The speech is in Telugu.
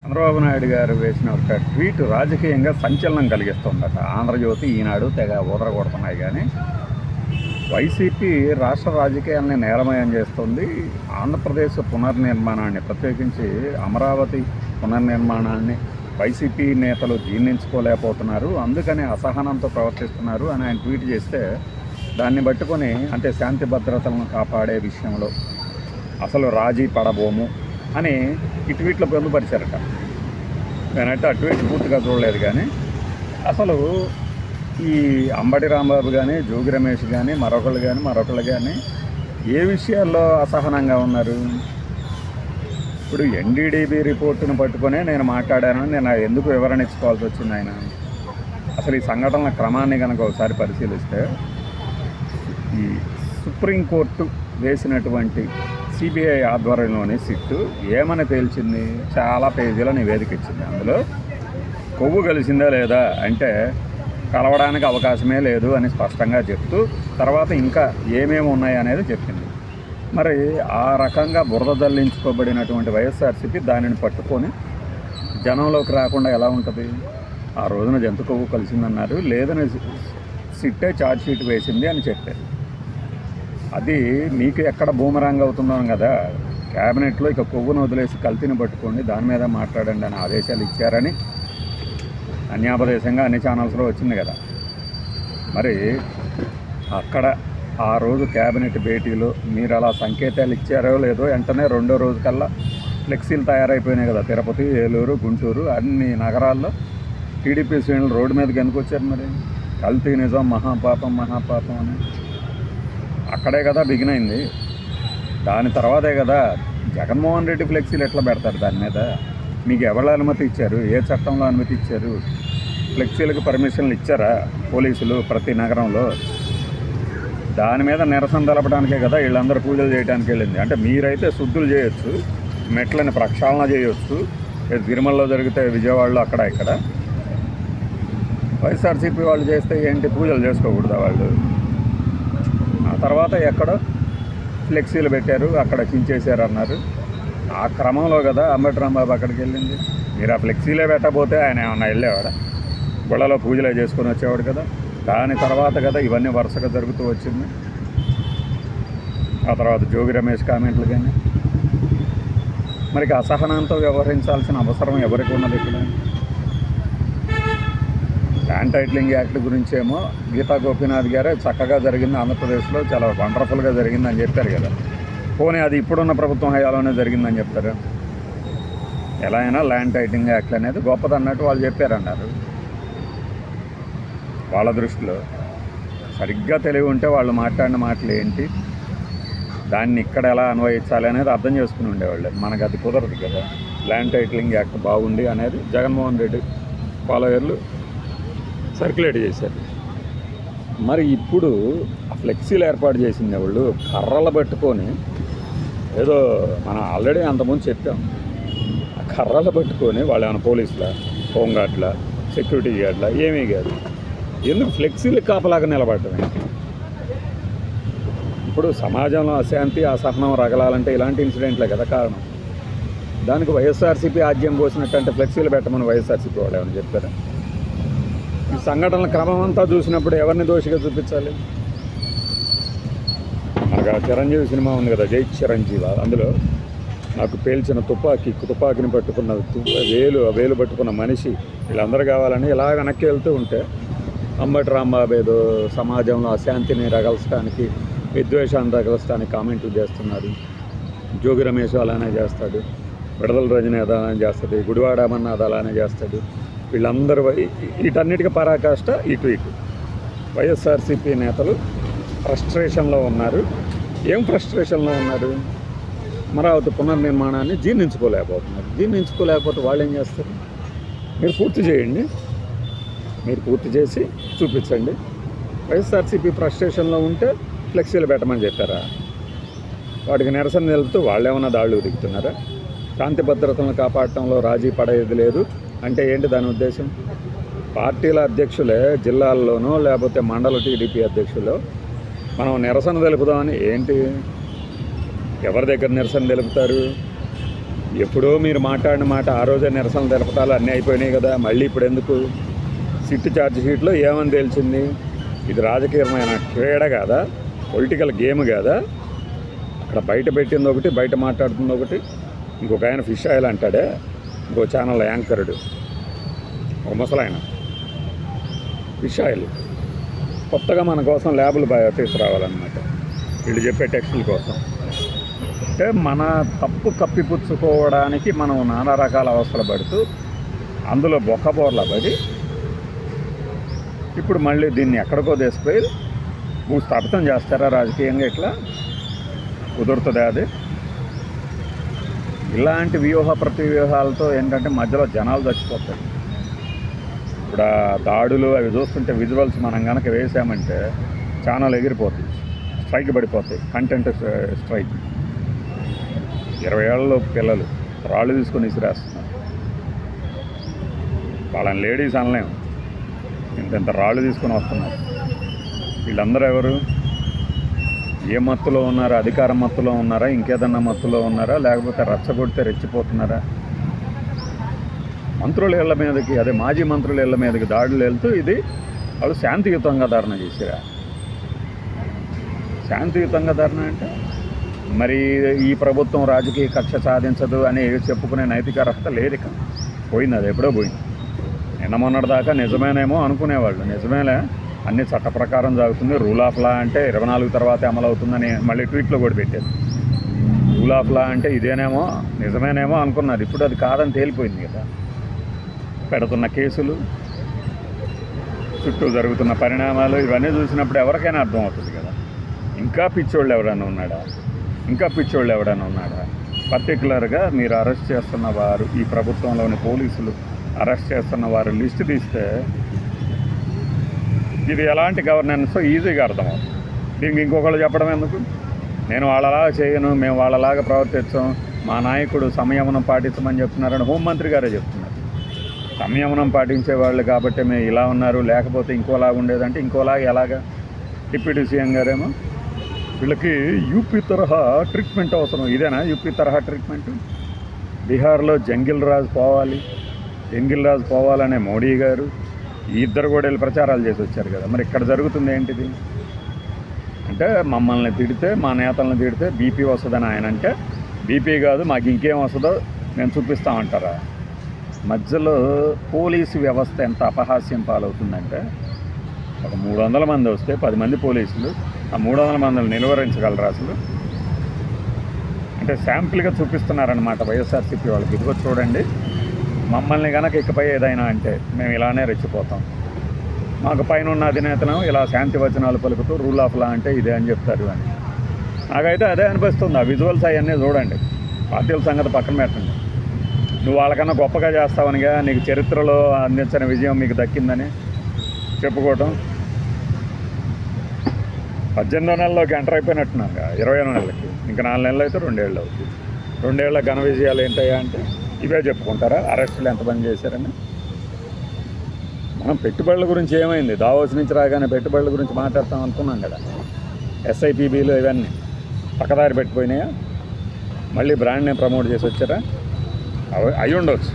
చంద్రబాబు నాయుడు గారు వేసిన ఒక ట్వీట్ రాజకీయంగా సంచలనం కలిగిస్తుందట. ఆంధ్రజ్యోతి, ఈనాడు తెగ ఊదరగొడుతున్నాయి. కానీ వైసీపీ రాష్ట్ర రాజకీయాల్ని నేరమయం చేస్తుంది. ఆంధ్రప్రదేశ్ పునర్నిర్మాణాన్ని, ప్రత్యేకించి అమరావతి పునర్నిర్మాణాన్ని వైసీపీ నేతలు జీర్ణించుకోలేకపోతున్నారు, అందుకని అసహనంతో ప్రవర్తిస్తున్నారు అని ఆయన ట్వీట్ చేస్తే, దాన్ని పట్టుకొని అంటే శాంతి భద్రతలను కాపాడే విషయంలో అసలు రాజీ పడబోము అని ఈ ట్వీట్లో పొందుపరిచారట. నేనైతే ఆ ట్వీట్ పూర్తిగా చూడలేదు. కానీ అసలు ఈ అంబటి రాంబాబు కానీ, జోగి రమేష్ కానీ, మరొకళ్ళు కానీ ఏ విషయాల్లో అసహనంగా ఉన్నారు? ఇప్పుడు ఎన్డీడీబీ రిపోర్టును పట్టుకొనే నేను మాట్లాడానని నేను ఎందుకు వివరణ ఇచ్చుకోవాల్సి వచ్చింది? ఆయన అసలు ఈ సంఘటనల క్రమాన్ని కనుక ఒకసారి పరిశీలిస్తే, ఈ సుప్రీంకోర్టు వేసినటువంటి సిబిఐ ఆధ్వర్యంలోని సిట్టు ఏమని తేల్చింది? చాలా పేజీల నివేదిక ఇచ్చింది. అందులో కొవ్వు కలిసిందా లేదా అంటే కలవడానికి అవకాశమే లేదు అని స్పష్టంగా చెప్తూ, తర్వాత ఇంకా ఏమేమి ఉన్నాయి అనేది చెప్పింది. మరి ఆ రకంగా బురద జల్లించుకోబడినటువంటి వైఎస్ఆర్సీపీ దానిని పట్టుకొని జనంలోకి రాకుండా ఎలా ఉంటుంది? ఆ రోజున జంతు కొవ్వు కలిసిందన్నారు, లేదని సిట్టే ఛార్జ్ షీట్ వేసింది అని చెప్పారు. అది మీకు ఎక్కడ బూమరాంగ్ అవుతుందో కదా. క్యాబినెట్లో ఇక కొవ్వును వదిలేసి కల్తీని పట్టుకోండి, దాని మీద మాట్లాడండి అని ఆదేశాలు ఇచ్చారని అన్యాపదేశంగా అన్ని ఛానల్స్లో వచ్చింది కదా. మరి అక్కడ ఆ రోజు క్యాబినెట్ భేటీలో మీరు అలా సంకేతాలు ఇచ్చారో లేదో, వెంటనే రెండో రోజు కల్లా ఫ్లెక్సీలు తయారైపోయినాయి కదా. తిరుపతి, ఏలూరు, గుంటూరు అన్ని నగరాల్లో టీడీపీ శ్రేణులు రోడ్డు మీదకి ఎందుకొచ్చారు? మరి కల్తీ నిజం, మహాపాపం అని అక్కడే కదా బిగినైంది. దాని తర్వాతే కదా జగన్మోహన్ రెడ్డి ఫ్లెక్సీలు ఎట్లా పెడతారు దాని మీద? మీకు ఎవరు అనుమతి ఇచ్చారు? ఏ చట్టంలో అనుమతి ఇచ్చారు? ఫ్లెక్సీలకు పర్మిషన్లు ఇచ్చారా పోలీసులు ప్రతి నగరంలో? దాని మీద నిరసన తెలపడానికే కదా వీళ్ళందరూ పూజలు చేయడానికి వెళ్ళింది. అంటే మీరైతే శుద్ధులు చేయొచ్చు, మెట్లని ప్రక్షాళన చేయొచ్చు, తిరుమలలో జరిగితే విజయవాడలో అక్కడ ఇక్కడ. వైఎస్ఆర్సీపీ వాళ్ళు చేస్తే ఏంటి, పూజలు చేసుకోకూడదా వాళ్ళు? ఆ తర్వాత ఎక్కడో ఫ్లెక్సీలు పెట్టారు, అక్కడ చించేశారు అన్నారు. ఆ క్రమంలో కదా అంబటి రాంబాబు అక్కడికి వెళ్ళింది. మీరు ఆ ఫ్లెక్సీలే పెట్టబోతే ఆయన ఏమన్నా వెళ్ళేవాడా? గుళ్ళలో పూజలే చేసుకొని వచ్చేవాడు కదా. దాని తర్వాత కదా ఇవన్నీ వరుసగా జరుగుతూ వచ్చింది. ఆ తర్వాత జోగి రమేష్ కామెంట్లు కానీ. మరి అసహనంతో వ్యవహరించాల్సిన అవసరం ఎవరికి ఉన్నది? ఇక్కడ ల్యాండ్ టైటిలింగ్ యాక్ట్ గురించేమో గీతా గోపీనాథ్ గారే చక్కగా జరిగింది, ఆంధ్రప్రదేశ్లో చాలా వండర్ఫుల్గా జరిగిందని చెప్పారు కదా. పోనీ అది ఇప్పుడున్న ప్రభుత్వం హయాంలోనే జరిగిందని చెప్తారు? ఎలా అయినా ల్యాండ్ టైటిలింగ్ యాక్ట్ అనేది గొప్పది అన్నట్టు వాళ్ళు చెప్పారన్నారు. వాళ్ళ దృష్టిలో సరిగ్గా తెలివి ఉంటే వాళ్ళు మాట్లాడిన మాటలు ఏంటి, దాన్ని ఇక్కడ ఎలా అన్వయించాలి అనేది అర్థం చేసుకుని ఉండేవాళ్ళు. మనకు అది కుదరదు కదా. ల్యాండ్ టైటిలింగ్ యాక్ట్ బాగుంది అనేది జగన్మోహన్ రెడ్డి ఫాలోయర్లు సర్క్యులేట్ చేశారు. మరి ఇప్పుడు ఆ ఫ్లెక్సీలు ఏర్పాటు చేసింది వాళ్ళు కర్రలు పట్టుకొని, ఏదో మనం ఆల్రెడీ అంతకుముందు చెప్పాం, ఆ కర్రలు పట్టుకొని వాళ్ళు ఏమైనా పోలీసుల, హోంగార్డ్ల, సెక్యూరిటీ గార్డ్ల ఏమీ కాదు. ఎందుకు ఫ్లెక్సీలు కాపలాగా నిలబడటమే? ఇప్పుడు సమాజంలో అశాంతి, అసహనం రగలాలంటే ఇలాంటి ఇన్సిడెంట్లే కదా కారణం. దానికి వైఎస్ఆర్సీపీ ఆద్యం పోసినట్టు ఫ్లెక్సీలు పెట్టమని వైఎస్ఆర్సీపీ వాళ్ళు ఏమైనా చెప్పారా? ఈ సంఘటనల క్రమం అంతా చూసినప్పుడు ఎవరిని దోషిగా చూపించాలి? మనకు ఆ చిరంజీవి సినిమా ఉంది కదా, జై చిరంజీవి. అందులో నాకు పేల్చిన తుపాకీని పట్టుకున్న వేలు పట్టుకున్న మనిషి వీళ్ళందరూ కావాలని ఇలా వెనక్కి వెళ్తూ ఉంటే, అంబటి రాంబాబు ఏదో సమాజంలో అశాంతిని రగల్చడానికి, విద్వేషాన్ని రగల్చడానికి కామెంట్లు చేస్తున్నారు. జోగి రమేష్ అలానే చేస్తాడు, విడదల రజని అలానే చేస్తుంది, గుడివాడ అమర్నాథ్ అలానే చేస్తాడు. వీళ్ళందరూ వీటన్నిటికీ పరాకాష్ట ఇటు. వైఎస్ఆర్సీపీ నేతలు ఫ్రస్ట్రేషన్లో ఉన్నారు. ఏం ఫ్రస్ట్రేషన్లో ఉన్నారు? అమరావతి పునర్నిర్మాణాన్ని జీర్ణించుకోలేకపోతున్నారు. జీర్ణించుకోలేకపోతే వాళ్ళు ఏం చేస్తారు? మీరు పూర్తి చేయండి, మీరు పూర్తి చేసి చూపించండి. వైఎస్ఆర్సీపీ ఫ్రస్ట్రేషన్లో ఉంటే ఫ్లెక్సీలు పెట్టమని చెప్పారా? వాటికి నిరసన తెలుపుతూ వాళ్ళు ఏమన్నా దాళ్ళు దిగుతున్నారా? శాంతి భద్రతలను కాపాడటంలో రాజీ పడేది లేదు అంటే ఏంటి దాని ఉద్దేశం? పార్టీల అధ్యక్షులే జిల్లాల్లోనో లేకపోతే మండల టీడీపీ అధ్యక్షులు మనం నిరసన తెలుపుదామని ఏంటి? ఎవరి దగ్గర నిరసన తెలుపుతారు? ఎప్పుడో మీరు మాట్లాడిన మాట ఆ రోజే నిరసన తెలపటాలు అన్నీ అయిపోయినాయి కదా, మళ్ళీ ఇప్పుడు ఎందుకు? సిట్ ఛార్జ్ షీట్లో ఏమని తేల్చింది? ఇది రాజకీయమైన క్రీడ కాదా, పొలిటికల్ గేమ్ కాదా? అక్కడ బయట పెట్టింది ఒకటి, బయట మాట్లాడుతుంది ఒకటి. ఇంకొక ఆయన ఫిష్ ఆయిల్ అంటాడే, ఇంకో ఛానల్ యాంకరుడు, ఒక ముసలాయన ఫిష్ ఆయిల్ కొత్తగా మన కోసం ల్యాబులు తీసుకురావాలన్నమాట, వీళ్ళు చెప్పే టెక్స్టుల కోసం. అంటే మన తప్పు కప్పిపుచ్చుకోవడానికి మనం నానా రకాల అవస్థలు పడుతూ అందులో బొక్కబోర్ల పడి ఇప్పుడు మళ్ళీ దీన్ని ఎక్కడికో తీసుకుపోయి భూస్థాపితం చేస్తారా రాజకీయంగా? ఇట్లా కుదురుతుందా అది? ఇలాంటి వ్యూహ ప్రతివ్యూహాలతో ఏంటంటే మధ్యలో జనాలు చచ్చిపోతారు. ఇప్పుడు ఆ దాడులు అవి చూస్తుంటే విజువల్స్ మనం కనుక వేసామంటే ఛానల్ ఎగిరిపోతుంది, స్ట్రైక్ పడిపోతాయి, కంటెంట్ స్ట్రైక్. 20 ఏళ్ళలో పిల్లలు రాళ్ళు తీసుకొని విసిరేస్తున్నారు. వాళ్ళని లేడీస్ అనలేము, ఇంత రాళ్ళు తీసుకొని వస్తున్నారు. వీళ్ళందరూ ఎవరు? ఏ మత్తులో ఉన్నారా? అధికార మత్తులో ఉన్నారా? ఇంకేదన్నా మత్తులో ఉన్నారా? లేకపోతే రచ్చగొడితే రెచ్చిపోతున్నారా? మంత్రుల ఇళ్ల మీదకి, అదే మాజీ మంత్రుల ఇళ్ల మీదకి దాడులు వెళ్తూ ఇది వాళ్ళు శాంతియుతంగా ధారణ చేసిరా. శాంతియుతంగా ధారణ అంటే మరి ఈ ప్రభుత్వం రాజకీయ కక్ష సాధించదు అని చెప్పుకునే నైతిక అర్హత లేదు. ఇక పోయింది, అది ఎప్పుడో పోయింది. నిన్న మొన్నటి దాకా నిజమేనేమో అనుకునేవాళ్ళు, నిజమేలే అన్ని చట్ట ప్రకారం జరుగుతుంది, రూల్ ఆఫ్ లా అంటే 24 తర్వాతే అమలు అవుతుందని మళ్ళీ ట్వీట్లో కూడా పెట్టేది. రూల్ ఆఫ్ లా అంటే ఇదేనేమో, నిజమేనేమో అనుకున్నారు. ఇప్పుడు అది కాదని తేలిపోయింది కదా. పెడుతున్న కేసులు, చుట్టూ జరుగుతున్న పరిణామాలు ఇవన్నీ చూసినప్పుడు ఎవరికైనా అర్థమవుతుంది కదా. ఇంకా పిచ్చోళ్ళు ఎవరైనా ఉన్నాడా? పర్టికులర్గా మీరు అరెస్ట్ చేస్తున్న వారు, ఈ ప్రభుత్వంలోని పోలీసులు అరెస్ట్ చేస్తున్న వారు లిస్టు తీస్తే ఇది ఎలాంటి గవర్నెన్స్ ఈజీగా అర్థమవుతుంది. దీనికి ఇంకొకళ్ళు చెప్పడం ఎందుకు? నేను వాళ్ళలాగా చేయను, మేము వాళ్ళలాగా ప్రవర్తించాం, మా నాయకుడు సంయమనం పాటించమని చెప్తున్నారని హోంమంత్రి గారే చెప్తున్నారు. సంయమనం పాటించే వాళ్ళు కాబట్టి మేము ఇలా ఉన్నారు, లేకపోతే ఇంకోలాగా ఉండేదంటే ఇంకోలాగా ఎలాగా? డిప్యూటీ సీఎం గారేమో వీళ్ళకి యూపీ తరహా ట్రీట్మెంట్ అవసరం. ఇదేనా యూపీ తరహా ట్రీట్మెంట్? బీహార్లో జంగిల్ రాజ్ పోవాలనే మోడీ గారు ఈ ఇద్దరు కూడా వెళ్ళి ప్రచారాలు చేసి వచ్చారు కదా. మరి ఇక్కడ జరుగుతుంది ఏంటిది అంటే, మమ్మల్ని తిడితే, మా నేతలను తిడితే బీపీ వస్తుందని ఆయన అంటే, బీపీ కాదు మాకు ఇంకేం వస్తుందో మేము చూపిస్తామంటారా? మధ్యలో పోలీసు వ్యవస్థ ఎంత అపహాస్యం పాలవుతుందంటే, ఒక 300 మంది వస్తే 10 మంది పోలీసులు ఆ 300 మందిని నిలువరించగలరు అసలు? అంటే శాంపిల్గా చూపిస్తున్నారనమాట వైఎస్ఆర్సీపీ వాళ్ళకి. ఇదిగో చూడండి, మమ్మల్ని కనుక ఇకపై ఏదైనా అంటే మేము ఇలానే రెచ్చిపోతాం, మాకు పైన ఉన్న అధినేతను ఇలా శాంతి వచనాలు పలుకుతూ రూల్ ఆఫ్ లా అంటే ఇదే అని చెప్తారు అని. నాకైతే అదే అనిపిస్తుంది. ఆ విజువల్స్ అవన్నీ చూడండి, పార్టీల సంగతి పక్కన పెట్టండి. నువ్వు వాళ్ళకన్నా గొప్పగా చేస్తావనిగా, నీకు చరిత్రలో అందించిన విజయం మీకు దక్కిందని చెప్పుకోవటం. 18వ నెలలోకి ఎంటర్ అయిపోయినట్టున్నాక 20వ నెలలకి ఇంకా 4 నెలలు అయితే 2 ఏళ్ళు అవుతుంది. 2 ఏళ్ల ఘన విజయాలు ఏంటయ్యా అంటే ఇవే చెప్పుకుంటారా? అరెస్టులు ఎంతమంది చేశారని. మనం పెట్టుబడుల గురించి ఏమైంది, దావోస్ నుంచి రాగానే పెట్టుబడుల గురించి మాట్లాడతాం అనుకున్నాం కదా. ఎస్ఐపిబిలు ఇవన్నీ పక్కదారి పెట్టిపోయినాయా? మళ్ళీ బ్రాండ్ని ప్రమోట్ చేసి వచ్చారా? అవి ఉండవచ్చు.